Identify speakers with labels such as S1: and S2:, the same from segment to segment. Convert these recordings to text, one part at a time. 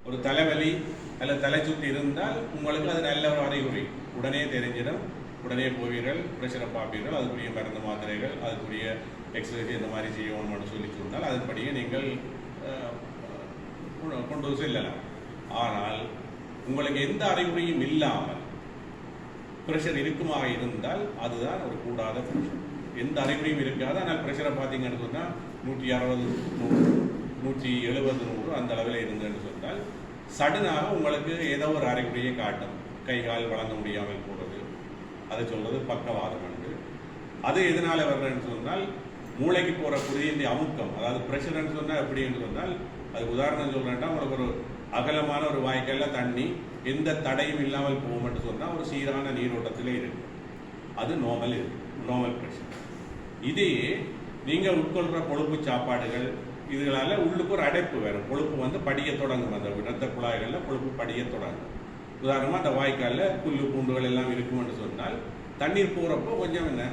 S1: ஒரு தலைவலி அல்லது தலை சுற்றி இருந்தால் உங்களுக்கு அது நல்ல ஒரு அறிகுறி, உடனே தெரிஞ்சிடும். உடனே போவீர்கள், ப்ரெஷரை பார்ப்பீர்கள், அதுக்குரிய மருந்து மாத்திரைகள், அதுக்குரிய எக்ஸசைஸ் இந்த மாதிரி செய்யணும்னு சொல்லி சொன்னால் அதன்படியே நீங்கள் கொண்டு செல்லலாம். ஆனால் உங்களுக்கு எந்த அறிகுறியும் இல்லாமல் ப்ரெஷர் இருக்குமாக இருந்தால் அதுதான் ஒரு கூடாத ப்ரெஷர். எந்த அறிகுறியும் இருக்காது, ஆனால் ப்ரெஷரை பார்த்தீங்கன்னு சொன்னால் 160, 100, 170, 100 அந்த அளவில் இருந்துன்னு சொன்னால் சடனாக உங்களுக்கு ஏதோ ஒரு அறிகுறியை காட்டும். கை கால் வழங்க முடியாமல் போகிறது, அதை சொல்வது பக்கவாதம் என்று. அது எதனால் வர்றதுன்னு சொன்னால் மூளைக்கு போகிற குருதி அமுக்கம், அதாவது ப்ரெஷர்ன்னு சொன்னால் எப்படி என்று சொன்னால், அது உதாரணம் சொல்கிறேன்னா உங்களுக்கு ஒரு அகலமான ஒரு வாய்க்காலில் தண்ணி எந்த தடையும் இல்லாமல் போகும்னு சொன்னால் ஒரு சீரான நீரோட்டத்திலே இருக்கு, அது நார்மல் ப்ரெஷர். இதே நீங்கள் உட்கொள்கிற கொழுப்பு சாப்பாடுகள் இதுகளால் உள்ளுக்கு ஒரு அடைப்பு வரும், கொழுப்பு படிய தொடங்கும், அந்த இரத்த குழாய்களில் கொழுப்பு படிய தொடங்கும். உதாரணமாக அந்த வாய்க்காலில் புல்லு பூண்டுகள் எல்லாம் இருக்குமென்று சொன்னால் தண்ணீர் போகிறப்போ கொஞ்சம் என்ன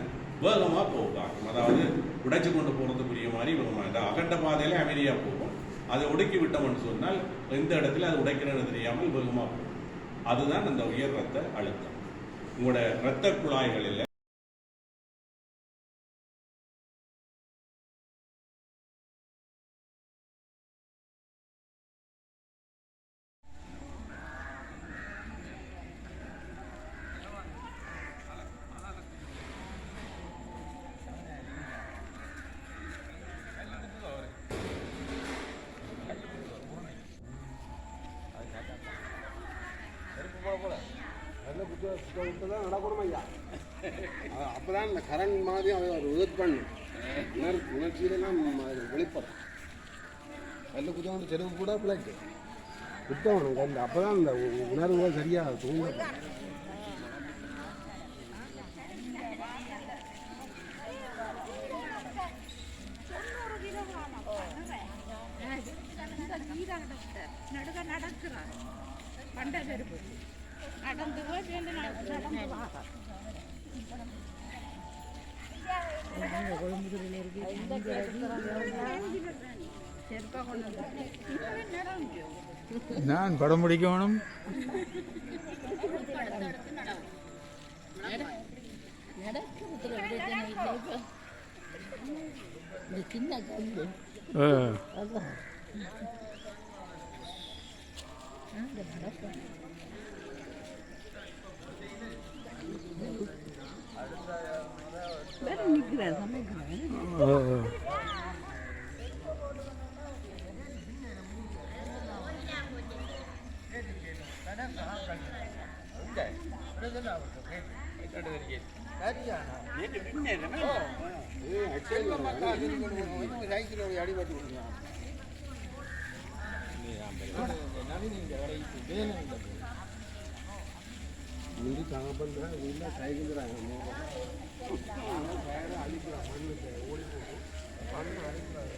S1: வேகமாக போகும், அதாவது உடைச்சு கொண்டு போகிறதுக்குரிய மாதிரி வேகமாக, இந்த அகண்ட பாதையில் அமைதியாக போகும். அதை ஒடுக்கி விட்டோம்னு சொன்னால் எந்த இடத்துல அது உடைக்கிறது தெரியாமல் வேகமாக போகும். அதுதான் அந்த உயர் ரத்த அழுத்தம். உங்களோட இரத்த குழாய்களில்
S2: நடக்கணும் ஐயா. அப்போதான் இந்த கரண்ட் மாதிரி அதை ஒரு உதவி பண்ணும், உணர்ச்சியிலாம் வெளிப்படும். கல் குத்தவங்க செலவு கூட பிள்ளைக்கு குத்தவணும் கல், அப்போ தான் இந்த உணர்வுகள் சரியாக தூங்க.
S3: நான் படம் பிடிக்கணும். அடிபட்டு முந்தி காப்பந்த வீட்டில் கைக்குறாங்க அழிக்கிறாங்க, மண்ணு ஓடி போகும், மண்ணு அழிக்கிறாங்க.